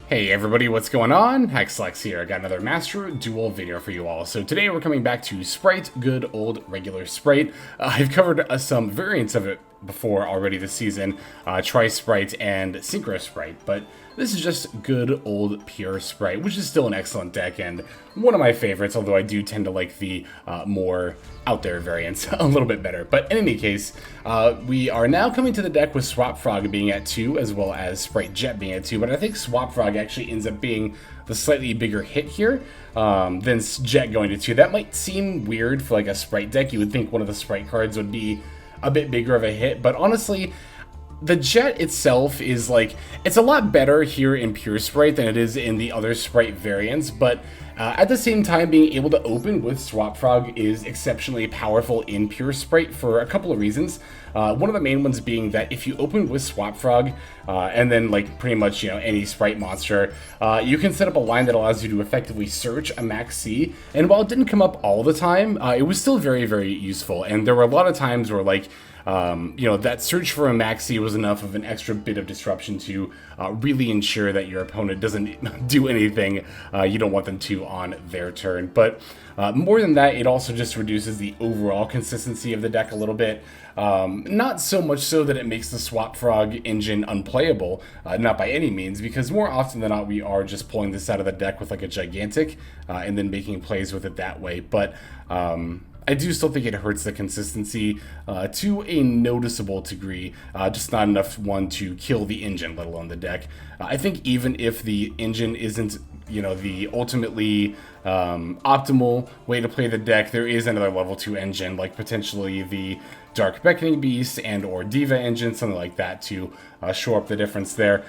Hey everybody, what's going on? Hexlex here. I got another Master Duel video for you all. So today we're coming back to Sprite, good old regular Sprite. I've covered some variants of it before already this season, Tri-Sprite and Synchro Sprite, but this is just good old pure Sprite, which is still an excellent deck and one of my favorites, although I do tend to like the more out there variants a little bit better. But in any case, we are now coming to the deck with Swap Frog being at 2 as well as Sprite Jet being at 2, but I think Swap Frog actually ends up being the slightly bigger hit here than Jet going to 2. That might seem weird for like a Sprite deck. You would think one of the Sprite cards would be a bit bigger of a hit, but honestly, the Jet itself is like, it's a lot better here in Pure Sprite than it is in the other Sprite variants, but at the same time, being able to open with Swap Frog is exceptionally powerful in Pure Sprite for a couple of reasons. One of the main ones being that if you open with Swap Frog, and then like pretty much, you know, any Sprite monster, you can set up a line that allows you to effectively search a Max C, and while it didn't come up all the time, it was still very, very useful, and there were a lot of times where like, you know, that search for a Maxi was enough of an extra bit of disruption to really ensure that your opponent doesn't do anything you don't want them to on their turn. But more than that, it also just reduces the overall consistency of the deck a little bit. Not so much so that it makes the Swap Frog engine unplayable, not by any means, because more often than not we are just pulling this out of the deck with like a Gigantic and then making plays with it that way. But I do still think it hurts the consistency to a noticeable degree, just not enough one to kill the engine, let alone the deck. I think even if the engine isn't, you know, the ultimately optimal way to play the deck, there is another level 2 engine, like potentially the Dark Beckoning Beast and or Diva engine, something like that, to shore up the difference there.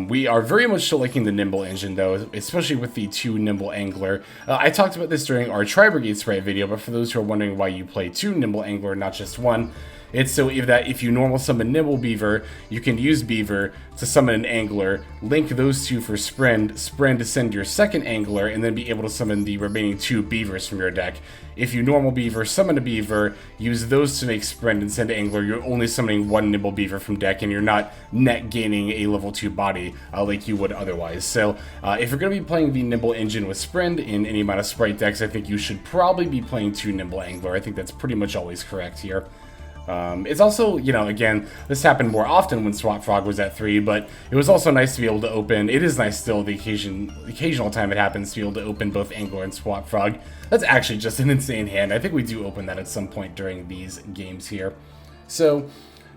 We are very much still liking the Nimble engine though, especially with the 2 Nimble Angler. I talked about this during our Tri-Brigade Sprite video, but for those who are wondering why you play 2 Nimble Angler, not just 1, it's so if you normal summon Nimble Beaver, you can use Beaver to summon an Angler, link those 2 for Sprend to send your second Angler, and then be able to summon the remaining 2 Beavers from your deck. If you normal Beaver, summon a Beaver, use those to make Sprend and send Angler, you're only summoning 1 Nimble Beaver from deck, and you're not net gaining a level 2 body like you would otherwise. So if you're going to be playing the Nimble engine with Sprend in any amount of Sprite decks, I think you should probably be playing 2 Nimble Angler. I think that's pretty much always correct here. It's also, you know, again, this happened more often when Swap Frog was at 3, but it was also nice to be able to open, it is nice still the occasional time it happens to be able to open both Angler and Swap Frog. That's actually just an insane hand. I think we do open that at some point during these games here. So,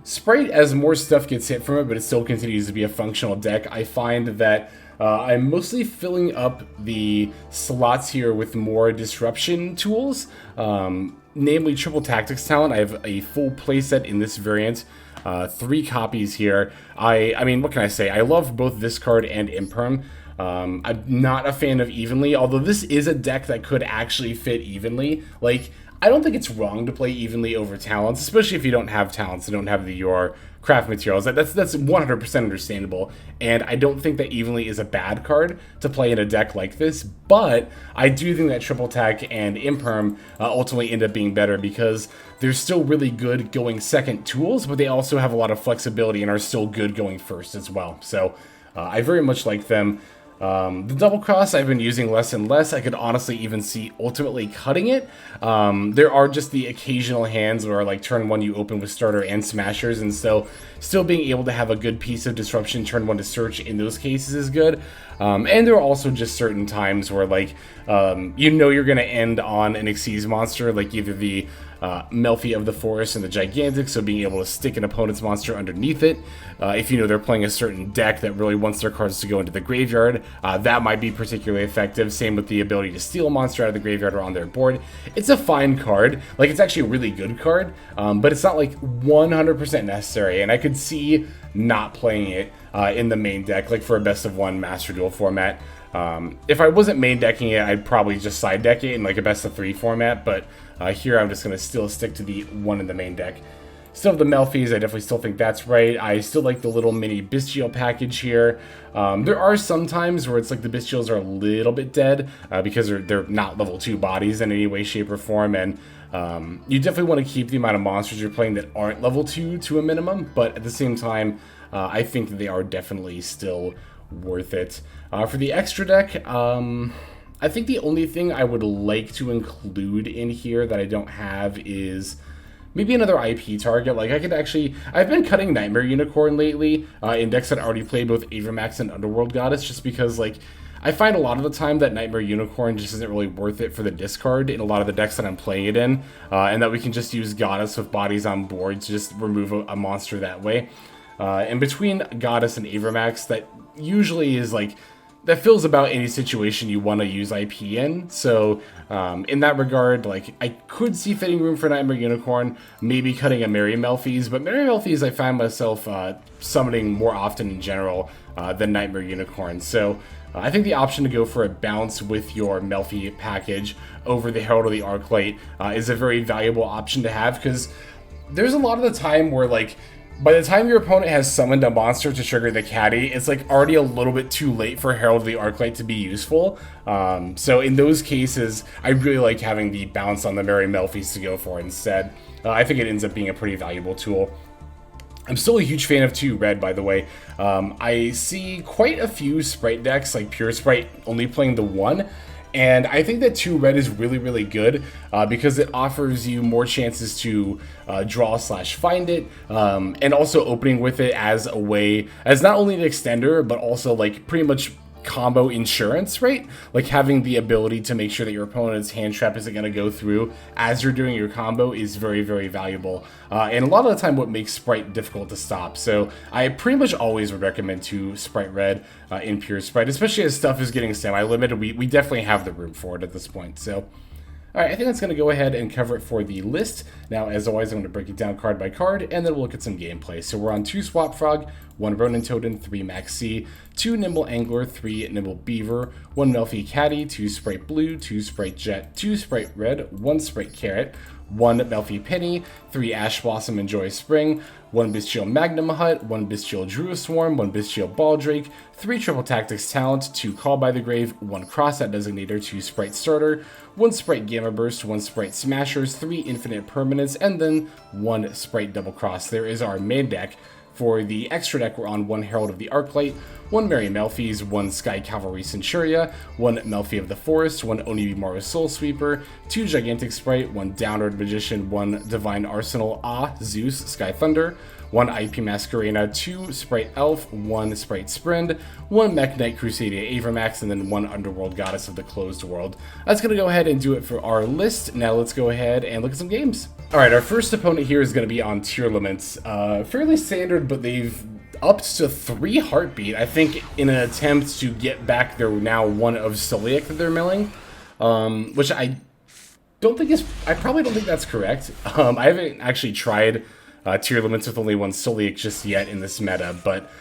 Sprite, as more stuff gets hit from it, but it still continues to be a functional deck, I find that I'm mostly filling up the slots here with more disruption tools, namely Triple Tactics Talent. I have a full playset in this variant, 3 copies here. I mean, what can I say? I love both this card and Imperm. I'm not a fan of Evenly, although this is a deck that could actually fit Evenly. Like, I don't think it's wrong to play Evenly over Talents, especially if you don't have Talents and don't have your craft materials. That's 100% understandable, and I don't think that Evenly is a bad card to play in a deck like this, but I do think that Triple Tack and Imperm ultimately end up being better because they're still really good going second tools, but they also have a lot of flexibility and are still good going first as well. So I very much like them. The Double Cross I've been using less and less. I could honestly even see ultimately cutting it. There are just the occasional hands where like turn 1 you open with Starter and Smashers, and so still being able to have a good piece of disruption turn 1 to search in those cases is good. And there are also just certain times where like you know you're going to end on an Xyz monster, like either the Melfi of the Forest and the Gigantic, so being able to stick an opponent's monster underneath it. If you know they're playing a certain deck that really wants their cards to go into the graveyard, that might be particularly effective. Same with the ability to steal a monster out of the graveyard or on their board. It's a fine card. Like, it's actually a really good card, but it's not like 100% necessary, and I could see not playing it in the main deck, like for a best of 1 Master Duel format. If I wasn't main decking it, I'd probably just side deck it in like a best of 3 format, but here I'm just going to still stick to the 1 in the main deck. Still have the Melfis, I definitely still think that's right. I still like the little mini Bystial package here. There are some times where it's like the Bystials are a little bit dead because they're not level 2 bodies in any way, shape, or form, and you definitely want to keep the amount of monsters you're playing that aren't level 2 to a minimum, but at the same time, I think that they are definitely still worth it. For the extra deck, I think the only thing I would like to include in here that I don't have is maybe another IP target. Like, I've been cutting Nightmare Unicorn lately in decks that already play both Avramax and Underworld Goddess, just because, like, I find a lot of the time that Nightmare Unicorn just isn't really worth it for the discard in a lot of the decks that I'm playing it in, and that we can just use Goddess with bodies on board to just remove a monster that way. And between Goddess and Avramax, that usually is, like, that fills about any situation you want to use IP in. So in that regard, like, I could see fitting room for Nightmare Unicorn, maybe cutting a Merry Melfi's, but Merry Melfi's I find myself summoning more often in general than Nightmare Unicorn. So I think the option to go for a bounce with your Melfi package over the Herald of the Arclight is a very valuable option to have, because there's a lot of the time where, like, by the time your opponent has summoned a monster to trigger the caddy, it's, like, already a little bit too late for Herald of the Arclight to be useful. So in those cases, I really like having the bounce on the Merry Melfi's to go for instead. I think it ends up being a pretty valuable tool. I'm still a huge fan of 2 red, by the way. I see quite a few Sprite decks, like Pure Sprite, only playing the 1. And I think that 2 red is really, really good because it offers you more chances to draw/find it, and also opening with it as a way, as not only an extender, but also, like, pretty much combo insurance, right? Like, having the ability to make sure that your opponent's hand trap isn't going to go through as you're doing your combo is very, very valuable. And a lot of the time what makes Sprite difficult to stop. So I pretty much always would recommend 2 Sprite red in Pure Sprite, especially as stuff is getting semi-limited. We definitely have the room for it at this point. So alright, I think that's going to go ahead and cover it for the list. Now, as always, I'm going to break it down card by card, and then we'll look at some gameplay. So we're on 2 Swap Frog, 1 Ronin Totem, 3 Maxi, 2 Nimble Angler, 3 Nimble Beaver, 1 Melfi Caddy, 2 Sprite Blue, 2 Sprite Jet, 2 Sprite Red, 1 Sprite Carrot, 1 Melfi Penny, 3 Ash Blossom Enjoy Spring, 1 Bestial Magnum Hut, 1 Bestial Druid Swarm, 1 Bestial Baldrake, 3 Triple Tactics Talent, 2 Call by the Grave, 1 Crosshat Designator, 2 Sprite Starter, 1 Sprite Gamma Burst, 1 Sprite Smashers, 3 Infinite Permanents, and then 1 Sprite Double Cross. There is our main deck. For the extra deck, we're on 1 Herald of the Arclight, 1 Merry Melfi's, 1 Sky Cavalry Centuria, 1 Melfi of the Forest, 1 Onibimaru Soul Sweeper, 2 Gigantic Sprite, 1 Downward Magician, 1 Divine Arsenal, Zeus, Sky Thunder, 1 IP Masquerena, 2 Sprite Elf, 1 Sprite Sprint, 1 Mech Knight Crusadia Avramax, and then 1 Underworld Goddess of the Closed World. That's going to go ahead and do it for our list. Now let's go ahead and look at some games. Alright, our first opponent here is going to be on Tearlaments. Fairly standard, but they've upped to 3 Heartbeat, I think, in an attempt to get back their now 1 of Soliac that they're milling, which I probably don't think that's correct. I haven't actually tried Tearlaments with only 1 Soliac just yet in this meta, but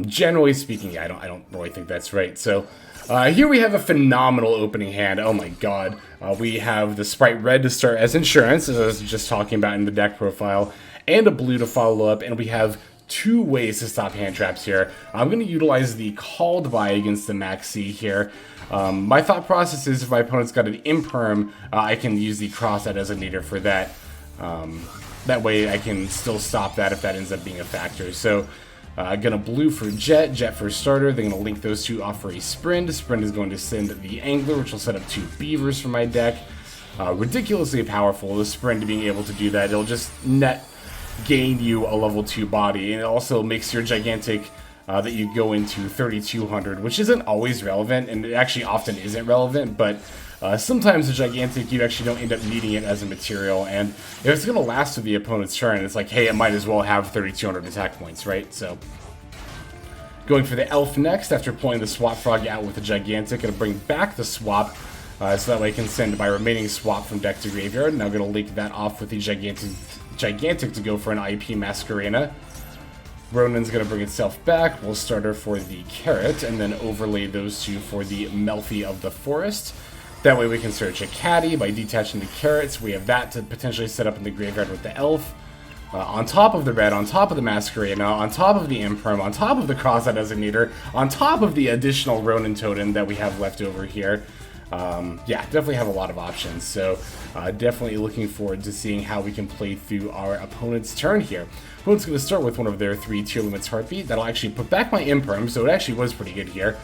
generally speaking, yeah, I don't really think that's right. So here we have a phenomenal opening hand. Oh my god. We have the Sprite Red to start as insurance, as I was just talking about in the deck profile, and a blue to follow up, and we have 2 ways to stop hand traps here. I'm going to utilize the Called By against the Maxi here. My thought process is if my opponent's got an Imperm, I can use the Crosshat Designator for that. That way I can still stop that if that ends up being a factor. So gonna blue for Jet, Jet for Starter. They're gonna link those 2 off for a Sprint. Sprint is going to send the Angler, which will set up 2 Beavers for my deck. Ridiculously powerful, the Sprint being able to do that. It'll just net gain you a level 2 body, and it also makes your Gigantic that you go into 3200, which isn't always relevant, and it actually often isn't relevant, but sometimes the Gigantic, you actually don't end up needing it as a material, and if it's going to last to the opponent's turn, it's like, hey, it might as well have 3200 attack points, right? So, going for the Elf next, after pulling the Swap Frog out with the Gigantic, going to bring back the Swap, so that way I can send my remaining Swap from deck to graveyard. Now going to link that off with the Gigantic to go for an IP Masquerena. Ronin's going to bring itself back. We'll start her for the Carrot, and then overlay those 2 for the Melfi of the Forest. That way we can search a Caddy by detaching the Carrots. We have that to potentially set up in the graveyard with the Elf. On top of the Red, on top of the Masquerena, on top of the Imperm, on top of the Crosshat Designator, on top of the additional Ronin Totem that we have left over here. Yeah, definitely have a lot of options. So definitely looking forward to seeing how we can play through our opponent's turn here. Opponent's going to start with one of their 3 Tier Limits Heartbeat. That'll actually put back my Imperm, so it actually was pretty good here.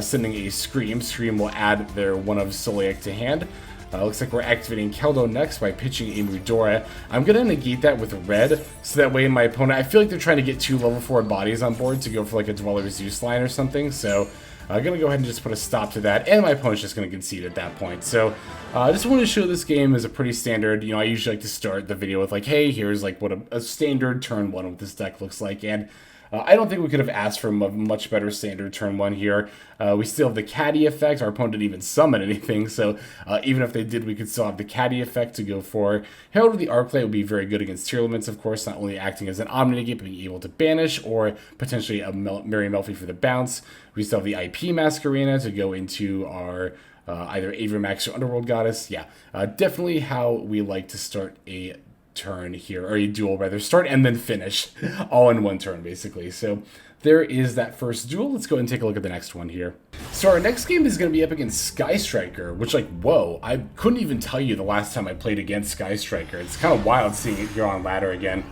Sending a Scream. Scream will add their one of Solaic to hand. Looks like we're activating Keldeo next by pitching a Mudora. I'm going to negate that with red, so that way my opponent... I feel like they're trying to get 2 level 4 bodies on board to go for like a Dweller Zeus line or something, so... I'm going to go ahead and just put a stop to that, and my opponent's just going to concede at that point. So, I just wanted to show this game as a pretty standard, I usually like to start the video with like, hey, here's like what a standard turn 1 with this deck looks like, and I don't think we could have asked for a much better standard turn 1 here. We still have the Caddy effect. Our opponent didn't even summon anything, so even if they did, we could still have the Caddy effect to go for. Herald of the Arclight would be very good against Tier Limits, of course, not only acting as an Omni-Negate, but being able to banish, or potentially a Merry Melfi for the bounce. We still have the IP Masquerena to go into our either Avramax or Underworld Goddess. Yeah, definitely how we like to start a turn here, or a duel rather, start and then finish all in one turn basically. So there is that first duel. Let's go and take a look at the next one here. So our next game is going to be up against Sky Striker, which, like, whoa, I couldn't even tell you the last time I played against Sky Striker. It's kind of wild seeing it here on ladder again.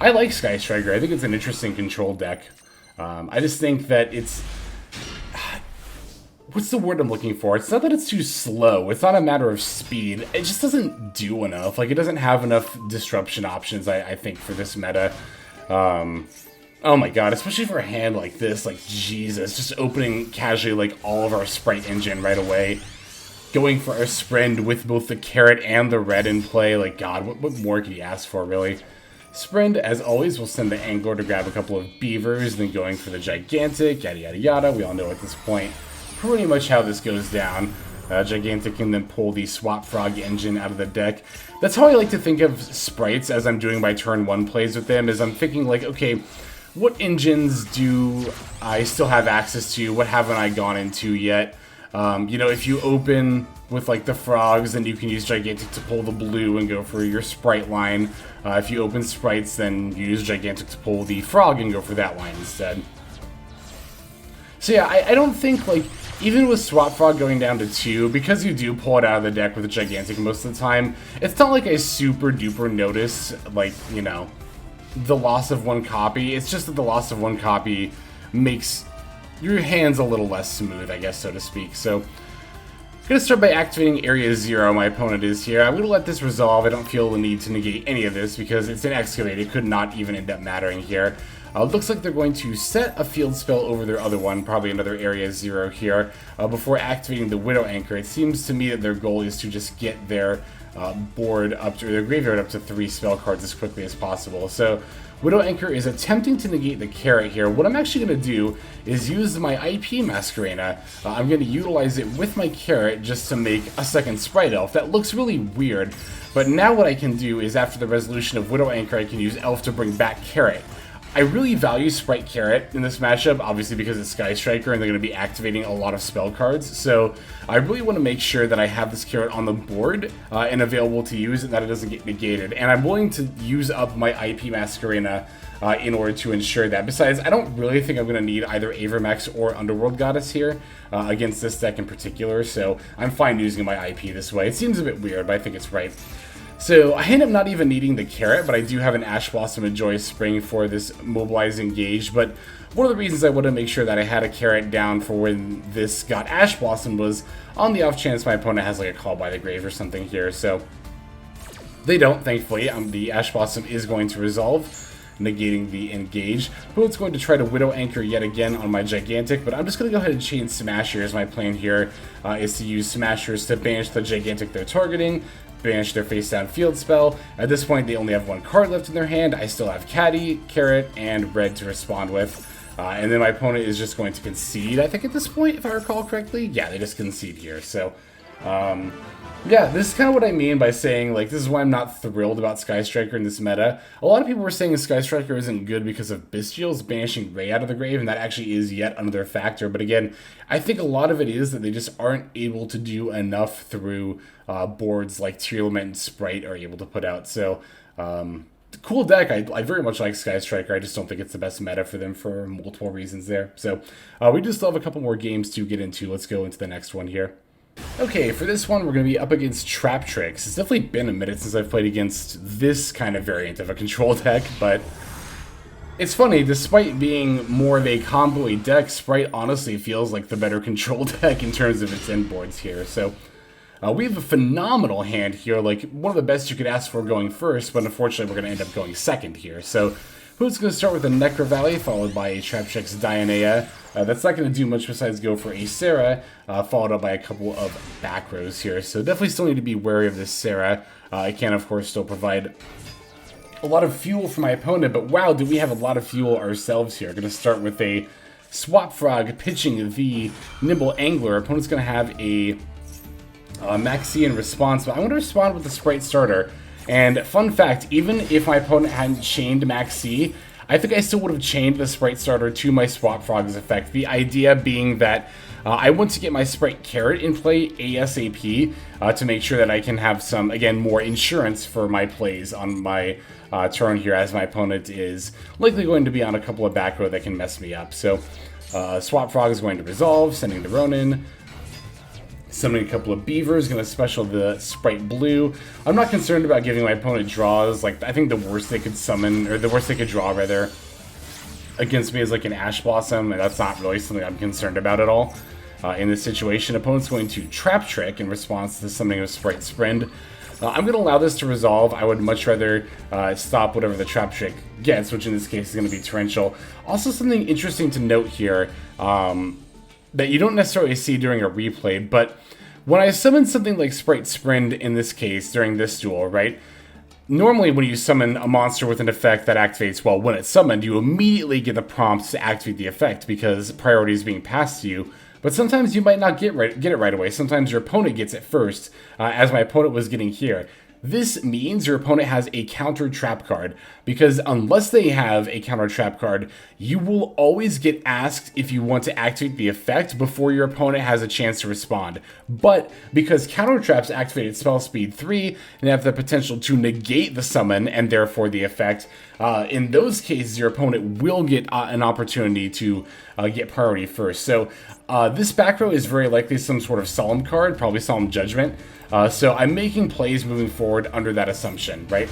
I like Sky Striker. I think it's an interesting control deck. I just think that it's... What's the word I'm looking for? It's not that it's too slow. It's not a matter of speed. It just doesn't do enough. Like, it doesn't have enough disruption options, I think, for this meta. Oh my god, especially for a hand like this. Like, Jesus. Just opening casually, like, all of our Sprite engine right away. Going for a Sprint with both the carrot and the red in play. Like, god, what more could you ask for, really? Sprint, as always, will send the Angler to grab a couple of Beavers, then going for the Gigantic, yada yada yada. We all know at this point pretty much how this goes down. Gigantic can then pull the Swap Frog engine out of the deck. That's how I like to think of sprites as I'm doing my turn 1 plays with them, is I'm thinking like, okay, what engines do I still have access to? What haven't I gone into yet? If you open with like the frogs, then you can use Gigantic to pull the blue and go for your sprite line. If you open sprites, then you use Gigantic to pull the frog and go for that line instead. So yeah, I don't think, like, even with Swap Frog going down to 2, because you do pull it out of the deck with a Gigantic most of the time, it's not like I super duper notice, like, the loss of 1 copy. It's just that the loss of 1 copy makes your hands a little less smooth, I guess, so to speak. So, I'm going to start by activating Area 0, my opponent is here. I'm going to let this resolve. I don't feel the need to negate any of this because it's an Excavate. It could not even end up mattering here. Looks like they're going to set a field spell over their other one, probably another Area 0 here, before activating the Widow Anchor. It seems to me that their goal is to just get their board up to, or their graveyard up to 3 spell cards as quickly as possible. So Widow Anchor is attempting to negate the carrot here. What I'm actually going to do is use my IP Masquerena. I'm going to utilize it with my carrot just to make a second Sprite Elf. That looks really weird, but now what I can do is, after the resolution of Widow Anchor, I can use Elf to bring back carrot. I really value Sprite Carrot in this matchup, obviously because it's Sky Striker and they're going to be activating a lot of spell cards, so I really want to make sure that I have this carrot on the board and available to use and that it doesn't get negated. And I'm willing to use up my IP Masquerena in order to ensure that. Besides, I don't really think I'm going to need either Avramax or Underworld Goddess here against this deck in particular, so I'm fine using my IP this way. It seems a bit weird, but I think it's right. So I end up not even needing the carrot, but I do have an Ash Blossom and Joyous Spring for this Mobilize Engage. But one of the reasons I wanted to make sure that I had a carrot down for when this got Ash Blossom was on the off chance my opponent has like a Call by the Grave or something here. So they don't, thankfully. The Ash Blossom is going to resolve, negating the Engage. Opponent's going to try to Widow Anchor yet again on my Gigantic, but I'm just going to go ahead and chain Smashers. My plan here is to use Smashers to banish the Gigantic they're targeting, banish their face down field spell. At this point, they only have 1 card left in their hand. I still have Caddy, Carrot, and Red to respond with. And then my opponent is just going to concede, I think, at this point, if I recall correctly. Yeah, they just concede here. So, yeah, this is kind of what I mean by saying, like, this is why I'm not thrilled about Sky Striker in this meta. A lot of people were saying Sky Striker isn't good because of Bestials banishing Ray out of the grave, and that actually is yet another factor. But again, I think a lot of it is that they just aren't able to do enough through boards like Tier Limit and Sprite are able to put out. So, cool deck. I very much like Sky Striker. I just don't think it's the best meta for them for multiple reasons there. So, we just still have a couple more games to get into. Let's go into the next one here. Okay, for this one, we're going to be up against Trap Tricks. It's definitely been a minute since I've played against this kind of variant of a control deck, but it's funny, despite being more of a combo deck, Sprite honestly feels like the better control deck in terms of its inboards here. So we have a phenomenal hand here, like one of the best you could ask for going first, but unfortunately we're going to end up going second here. So who's going to start with a Necro Valley, followed by a Trap Tricks Dionea. That's not going to do much besides go for a Sarah, followed up by a couple of back rows here. So definitely still need to be wary of this Sarah. I can, of course, still provide a lot of fuel for my opponent, but wow, do we have a lot of fuel ourselves here. Going to start with a Swap Frog pitching the Nimble Angler. Opponent's going to have a Maxi in response, but I'm going to respond with the Sprite Starter. And fun fact, even if my opponent hadn't chained Maxi, I think I still would have chained the Sprite Starter to my Swap Frog's effect. The idea being that I want to get my Sprite Carrot in play ASAP to make sure that I can have some, again, more insurance for my plays on my turn here, as my opponent is likely going to be on a couple of back row that can mess me up. So Swap Frog is going to resolve, sending the Ronin. Summoning a couple of Beavers, going to special the Sprite Blue. I'm not concerned about giving my opponent draws. Like, I think the worst they could summon, or the worst they could draw, rather, against me is like an Ash Blossom, and that's not really something I'm concerned about at all. In this situation, opponent's going to Trap Trick in response to summoning of Sprite Sprend. I'm going to allow this to resolve. I would much rather stop whatever the Trap Trick gets, which in this case is going to be Torrential. Also, something interesting to note here, that you don't necessarily see during a replay, but when I summon something like Sprite Sprend in this case during this duel, right? Normally when you summon a monster with an effect that activates, well, when it's summoned, you immediately get the prompt to activate the effect because priority is being passed to you. But sometimes you might not get it right away. Sometimes your opponent gets it first, as my opponent was getting here. This means your opponent has a counter trap card, because unless they have a counter trap card, you will always get asked if you want to activate the effect before your opponent has a chance to respond. But because counter traps activate at spell speed 3 and have the potential to negate the summon and therefore the effect, in those cases your opponent will get an opportunity to get priority first. So this back row is very likely some sort of Solemn card, probably Solemn Judgment. So I'm making plays moving forward under that assumption, right?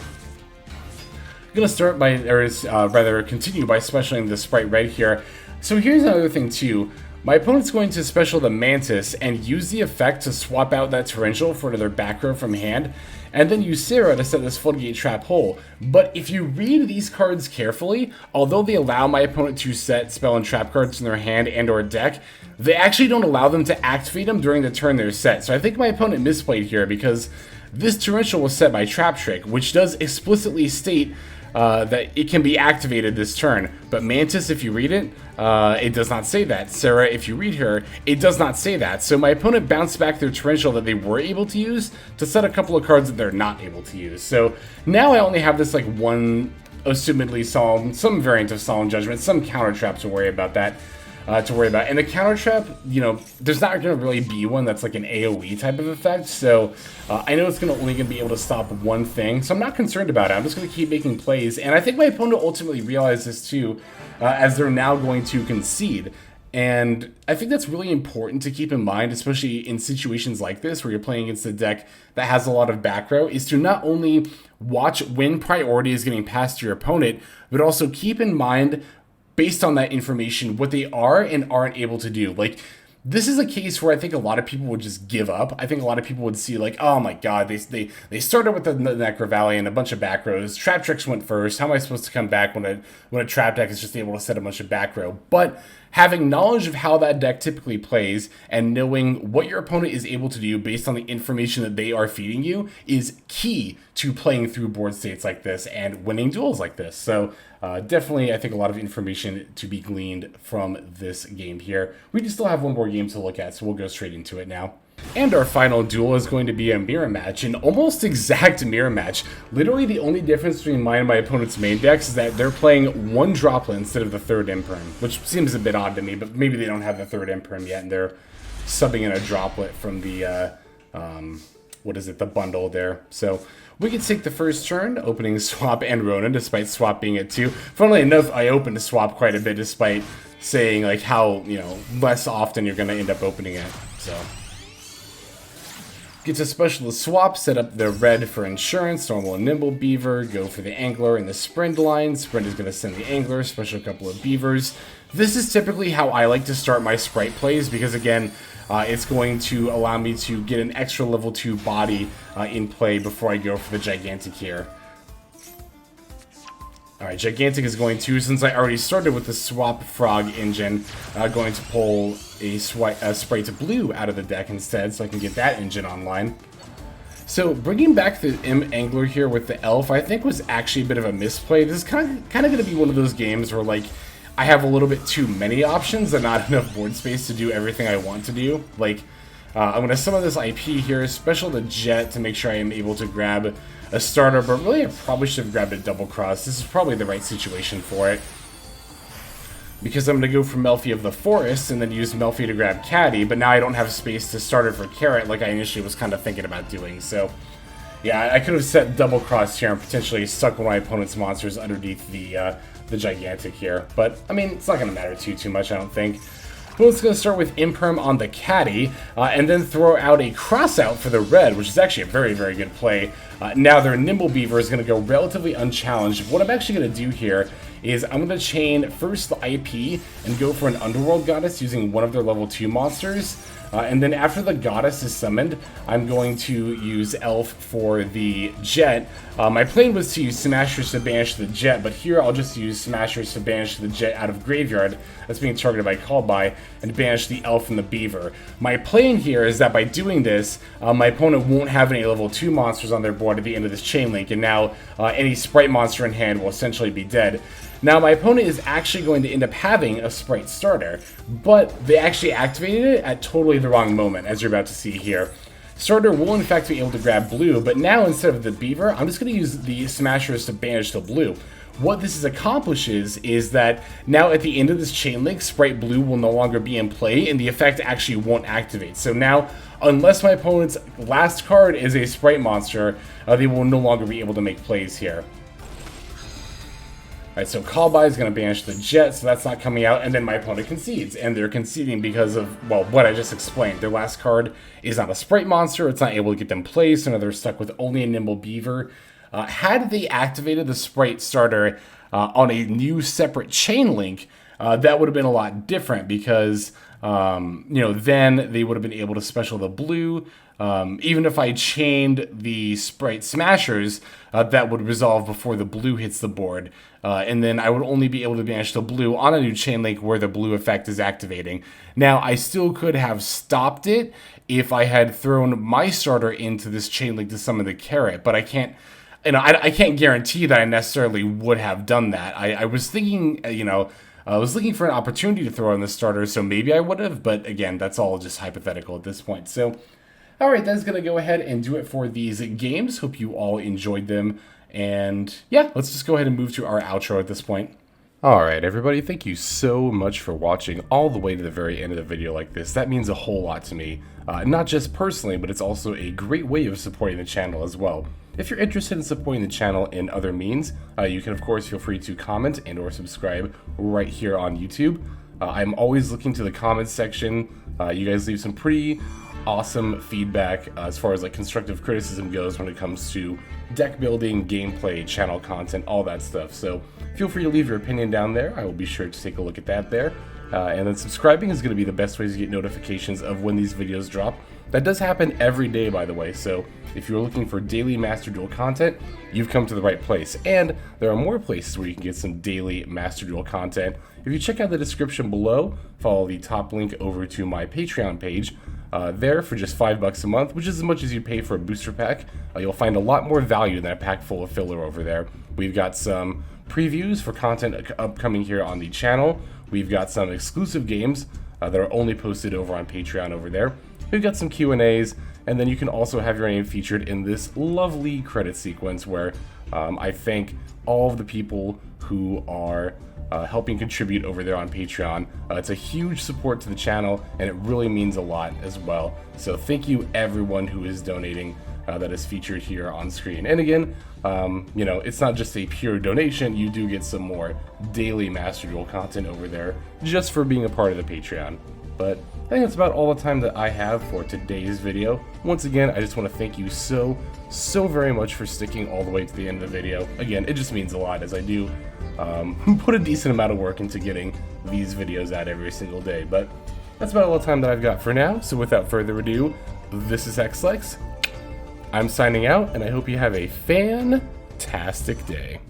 I'm going to start by, rather continue by specialing the Sprite Red here. So here's another thing too. My opponent's going to special the Mantis and use the effect to swap out that Torrential for another back row from hand, and then use Sarah to set this Floodgate Trap hole. But if you read these cards carefully, although they allow my opponent to set spell and trap cards in their hand and or deck, they actually don't allow them to activate them during the turn they're set. So I think my opponent misplayed here, because this Torrential was set by Trap Trick, which does explicitly state that it can be activated this turn. But Mantis, if you read it, it does not say that. Sarah, if you read her, it does not say that. So my opponent bounced back their Torrential that they were able to use to set a couple of cards that they're not able to use. So now I only have this like one, assumedly Solemn, some variant of Solemn Judgment, some counter trap to worry about that. And the counter trap, you know, there's not going to really be one that's like an AoE type of effect, so I know it's only going to be able to stop one thing, so I'm not concerned about it. I'm just going to keep making plays, and I think my opponent ultimately realized this too, as they're now going to concede. And I think that's really important to keep in mind, especially in situations like this where you're playing against a deck that has a lot of back row, is to not only watch when priority is getting passed to your opponent, but also keep in mind, based on that information, what they are and aren't able to do. Like, this is a case where I think a lot of people would just give up. I think a lot of people would see like, oh my god, they started with the Necro Valley and a bunch of back rows. Trap Tricks went first. How am I supposed to come back when a trap deck is just able to set a bunch of back row? But having knowledge of how that deck typically plays and knowing what your opponent is able to do based on the information that they are feeding you is key to playing through board states like this and winning duels like this. So definitely, I think a lot of information to be gleaned from this game here. We do still have one more game to look at, so we'll go straight into it now. And our final duel is going to be a mirror match, an almost exact mirror match. Literally the only difference between mine and my opponent's main decks is that they're playing one droplet instead of the third Imperm, which seems a bit odd to me, but maybe they don't have the third Imperm yet and they're subbing in a droplet from the, the bundle there. So we can take the first turn, opening Swap and Ronin, despite Swap being at 2. Funnily enough, I opened Swap quite a bit, despite saying like how, you know, less often you're going to end up opening it, so. Get to special the swap, set up the red for insurance, normal and nimble beaver, go for the angler and the sprint line. Sprint is going to send the angler, special a couple of beavers. This is typically how I like to start my sprite plays because, again, it's going to allow me to get an extra level 2 body in play before I go for the gigantic here. Alright, Gigantic is going to, since I already started with the Swap Frog engine, going to pull a Sprite Blue out of the deck instead, so I can get that engine online. So, bringing back the Angler here with the Elf, I think was actually a bit of a misplay. This is kind of going to be one of those games where, like, I have a little bit too many options and not enough board space to do everything I want to do. Like, I'm going to summon this IP here, special the Jet to make sure I am able to grab a starter, but really I probably should have grabbed a Double Cross. This is probably the right situation for it. Because I'm going to go for Melfi of the Forest and then use Melfi to grab Caddy, but now I don't have space to start it for Carrot like I initially was kind of thinking about doing. So, yeah, I could have set Double Cross here and potentially stuck one of my opponent's monsters underneath the Gigantic here. But, I mean, it's not going to matter too much, I don't think. Well, it's going to start with Imperm on the Caddy, and then throw out a Crossout for the red, which is actually a very, very good play. Now their Nimble Beaver is going to go relatively unchallenged. What I'm actually going to do here is I'm going to chain first the IP and go for an Underworld Goddess using one of their level 2 monsters. And then after the Goddess is summoned, I'm going to use Elf for the Jet. My plan was to use Smashers to banish the Jet, but here I'll just use Smashers to banish the Jet out of Graveyard that's being targeted by Callby and banish the Elf and the Beaver. My plan here is that by doing this, my opponent won't have any level 2 monsters on their board at the end of this chain link, and now any Sprite monster in hand will essentially be dead. Now, my opponent is actually going to end up having a Sprite starter, but they actually activated it at totally the wrong moment, as you're about to see here. Starter will in fact be able to grab blue, but now instead of the Beaver, I'm just going to use the Smashers to banish the blue. What this accomplishes is that now at the end of this chain link, Sprite Blue will no longer be in play, and the effect actually won't activate. So now, unless my opponent's last card is a Sprite monster, they will no longer be able to make plays here. Alright, so Callby is going to banish the Jet, so that's not coming out, and then my opponent concedes. And they're conceding because of, well, what I just explained. Their last card is not a Sprite monster, it's not able to get them placed, so now they're stuck with only a Nimble Beaver. Had they activated the Sprite starter on a new separate chain link, that would have been a lot different because, then they would have been able to special the blue. Even if I chained the Sprite Smashers, that would resolve before the blue hits the board. And then I would only be able to banish the blue on a new chain link where the blue effect is activating. Now, I still could have stopped it if I had thrown my starter into this chain link to summon the Carrot, but I can't. I can't guarantee that I necessarily would have done that. I was thinking, I was looking for an opportunity to throw in the starter, so maybe I would have, but again, that's all just hypothetical at this point. So, alright, that's going to go ahead and do it for these games. Hope you all enjoyed them, and yeah, let's just go ahead and move to our outro at this point. Alright everybody, thank you so much for watching all the way to the very end of the video like this. That means a whole lot to me. Not just personally, but it's also a great way of supporting the channel as well. If you're interested in supporting the channel in other means, you can of course feel free to comment and or subscribe right here on YouTube. I'm always looking to the comments section. You guys leave some pretty awesome feedback as far as like constructive criticism goes when it comes to deck building, gameplay, channel content, all that stuff. So feel free to leave your opinion down there. I will be sure to take a look at that there. And then subscribing is going to be the best way to get notifications of when these videos drop. That does happen every day, by the way, so if you're looking for daily Master Duel content, you've come to the right place. And there are more places where you can get some daily Master Duel content. If you check out the description below, follow the top link over to my Patreon page. There for just $5 a month, which is as much as you pay for a booster pack. You'll find a lot more value than a pack full of filler over there. We've got some previews for content upcoming here on the channel. We've got some exclusive games that are only posted over on Patreon over there. We've got some Q&As, and then you can also have your name featured in this lovely credit sequence where I thank all of the people who are helping contribute over there on Patreon. It's a huge support to the channel, and it really means a lot as well. So thank you everyone who is donating that is featured here on screen. And again, it's not just a pure donation, you do get some more daily Master Duel content over there just for being a part of the Patreon. But I think that's about all the time that I have for today's video. Once again, I just want to thank you so very much for sticking all the way to the end of the video. Again, it just means a lot, as I do put a decent amount of work into getting these videos out every single day. But that's about all the time that I've got for now, so without further ado, this is Hexlex. I'm signing out, and I hope you have a fantastic day.